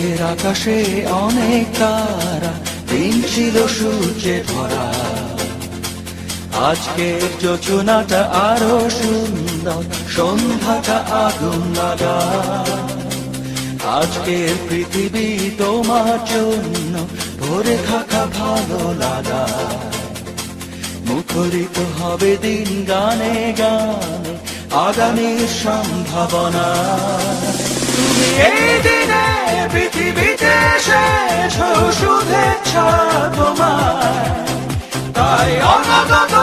রাতের আকাশে অনেক তারা, দিন ছিল সূর্যে ভরা। আজকের যোজনাটা আরো সুন্দর, সন্ধ্যাটা আগুন লাগা। আজকের পৃথিবী তোমার জন্য ভরে থাকা ভালো লাগা। মুখরিত হবে দিন গানে গানে, আগামীর সম্ভাবনা। তুমি এই দিনে পৃথিবীতে এসেছো, শুভেচ্ছা তোমার। তাই অনাগত